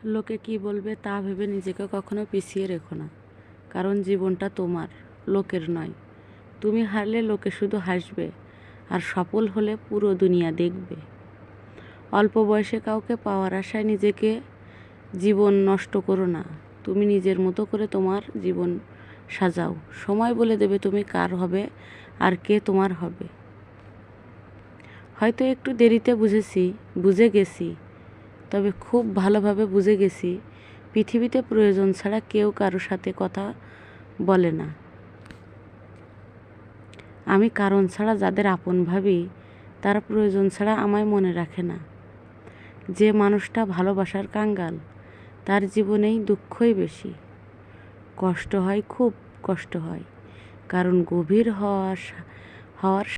লোকে কি বলবে তা ভেবে নিজেকে কখনো পিছিয়ে রেখো না, কারণ জীবনটা তোমার, লোকের নয়। তুমি হারলে লোকে শুধু হাসবে, আর সফল হলে পুরো দুনিয়া দেখবে। অল্প বয়সে কাউকে পাওয়ার আশায় নিজেকে জীবন নষ্ট করো না। তুমি নিজের মতো করে তোমার জীবন সাজাও। সময় বলে দেবে তুমি কার হবে আর কে তোমার হবে। হয়তো একটু দেরিতে বুঝে গেছি, তবে খুব ভালোভাবে বুঝে গেছি পৃথিবীতে প্রয়োজন ছাড়া কেউ কারো সাথে কথা বলে না। আমি কারণ ছাড়া যাদের আপন ভাবি, তারা প্রয়োজন ছাড়া আমায় মনে রাখে না। যে মানুষটা ভালোবাসার কাঙ্গাল, তার জীবনেই দুঃখই বেশি। কষ্ট হয়, খুব কষ্ট হয়, কারণ গভীর হওয়ার